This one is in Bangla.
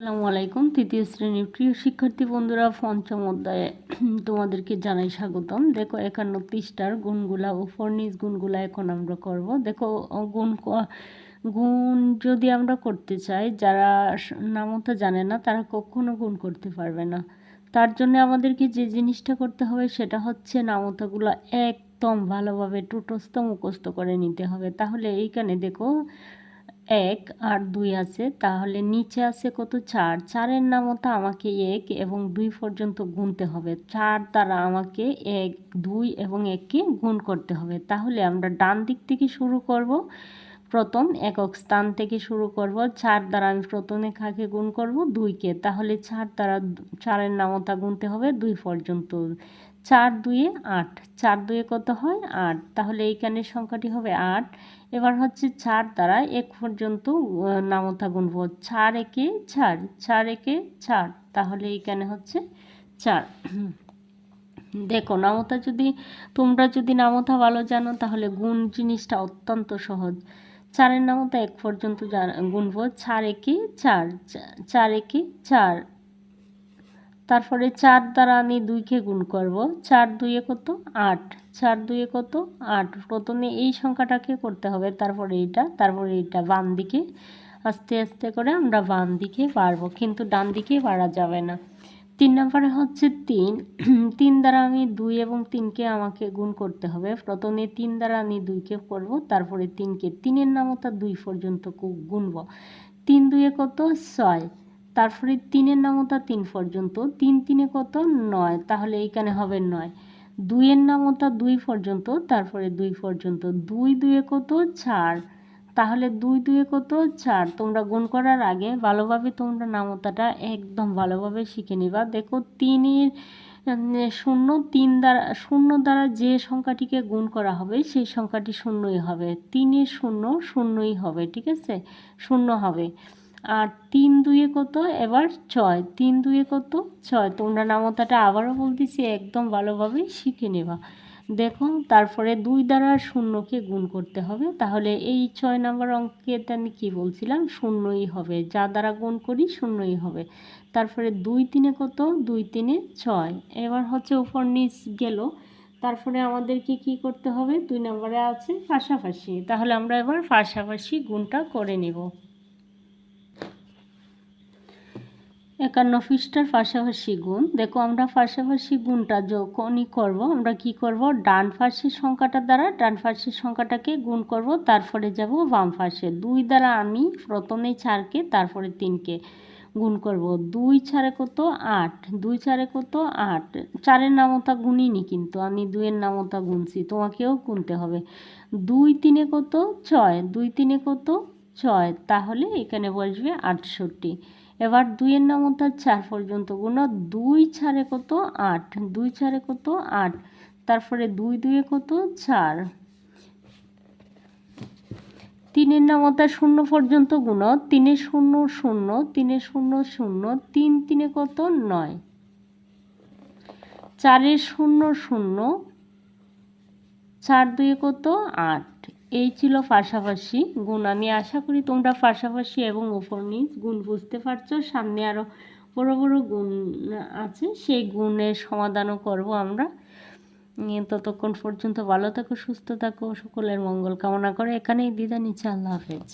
আসসালামু আলাইকুম। তৃতীয় শ্রেণীর প্রিয় শিক্ষার্থী বন্ধুরা, পঞ্চম অধ্যায়ে তোমাদেরকে জানাই স্বাগতম। দেখো 51 পৃষ্ঠার গুণগুলা ও ফর্নিচ গুণগুলা এখন আমরা করব। দেখো গুণ যদি আমরা করতে চাই, যারা নামতা জানে না তারা কখনো গুণ করতে পারবে না। তার জন্য আমাদেরকে যে জিনিসটা করতে হবে সেটা হচ্ছে নামতাগুলো একদম ভালোভাবে টুটস্থ মুখস্থ করে নিতে হবে। তাহলে এইখানে দেখো 1 আর 2 আছে, তাহলে নিচে আছে কত 4। 4-এর নামতা আমাকে 1 এবং 2 পর্যন্ত গুনতে হবে। 4 দ্বারা আমাকে 1, 2 এবং 1কে গুণ করতে হবে। তাহলে আমরা ডান দিক থেকে শুরু করব। প্রথম একক স্থান থেকে শুরু করব। 4 দ্বারা আমি প্রথমে কাকে গুণ করব? 2কে। তাহলে 4 দ্বারা 4-এর নামতা গুনতে হবে 2 পর্যন্ত। 4 2-এ 8। 4 2-এ কত হয়? 8। তাহলে এইখানে সংখ্যাটি হবে 8। এবার হচ্ছে 4 দ্বারা 1 পর্যন্ত নামতা গুনব। 4 একে 4, 4 একে 4, তাহলে এইখানে হচ্ছে 4। দেখো নামতা তোমরা যদি নামতা ভালো জানো তাহলে গুণ জিনিসটা অত্যন্ত সহজ। 4-এর নামতা 1 পর্যন্ত গুনব। 4 একে 4, 4 একে 4, তারপরে 4 দ্বারা আমি 2কে গুণ করব। 4 2-এ কত? 8। 4 2-এ কত? 8। প্রথমে এই সংখ্যাটাকে করতে হবে, তারপরে এইটা, তারপরে এইটা। বাম দিকে আস্তে আস্তে করে আমরা বাম দিকে বাড়বো, কিন্তু ডান দিকে বাড়া যাবে না। 3 নম্বরে হচ্ছে 3। 3 দ্বারা আমি 2 এবং 3কে আমাকে গুণ করতে হবে। প্রথমে 3 দ্বারা আমি 2কে করব, তারপরে 3কে। 3-এর নামতা 2 পর্যন্ত গুনব। 3 2-এ কত? 6। তারপরে 3-এর নামতা 3 পর্যন্ত। 3 3-এ কত? 9। তাহলে এইখানে হবে 9। 2-এর নামতা 2 পর্যন্ত, তারপরে 2 পর্যন্ত। 2 2-এ কত? 4। তাহলে 2 2-এ কত? 4। তোমরা গুণ করার আগে ভালোভাবে তোমরা নামতাটা একদম ভালোভাবে শিখে নিবা। দেখো 3-এর 0 3 দ্বারা 0 দ্বারা যে সংখ্যাটিকে গুণ করা হবে সেই সংখ্যাটি 0ই হবে। 3-এর 0 0ই হবে, ঠিক আছে? 0 হবে। আর 3 2-এ কত? এবার 6। 3 2-এ কত? 6। তোমরা নামতাটা আবারও বলতেছি, একদম ভালোভাবে শিখে নেবা। দেখো তারপরে 2 দ্বারা 0কে গুণ করতে হবে। তাহলে এই 6 নম্বর অঙ্কেতে আমি কী বলছিলাম? 0ই হবে। যা দ্বারা গুণ করি 0ই হবে। তারপরে 2 3-এ কত? 2 3-এ 6। এবার হচ্ছে উপর নিচ গেল। তারপরে আমাদেরকে কি করতে হবে? 2 নম্বরে আছে পাশাপাশি। তাহলে আমরা এবার পাশাপাশি গুণটা করে নেব। 51 পৃষ্ঠার পাশাপাশি গুণ। দেখো আমরা পাশাপাশি গুণটা যখনই করব, আমরা কি করব? ডান পাশের সংখ্যাটা দ্বারা ডান পাশের সংখ্যাটাকে গুণ করব, তারপরে যাব বাম পাশে। 2 দ্বারা আমি প্রথমে 4কে, তারপরে 3কে গুণ করব। 2 4-এ কত? 8। 2 4-এ কত? 8। 4-এর নামতা গুনিনি, কিন্তু আমি 2-এর নামতা গুনছি, তোমাকেও গুনতে হবে। 2 3-এ কত? 6। 2 3-এ কত? 6। তাহলে এখানে বসবে 68। এবার 2-এর নামতা 4 পর্যন্ত গুণ। 2 4-এ কত? 8। 2 4-এ কত? 8। তারপরে 2 2-এ কত? 4। 3-এর নামতা 0 পর্যন্ত গুণ। 3-এ 0 0, 3-এ 0 0, 3 3-এ কত? 9। 4-এ 0 0, 4 2-এ কত? 8। এই ছিল পাশাপাশি গুণ। আমি আশা করি তোমরা পাশাপাশি এবং উপর নিচ গুণ বুঝতে পারছো। সামনে আরও বড় বড় গুণ আছে, সেই গুণের সমাধানও করব আমরা। ততক্ষণ পর্যন্ত ভালো থাকো, সুস্থ থাকো, সকলের মঙ্গল কামনা করে এখানেই বিদায় নিচ্ছি। আল্লাহ হাফেজ।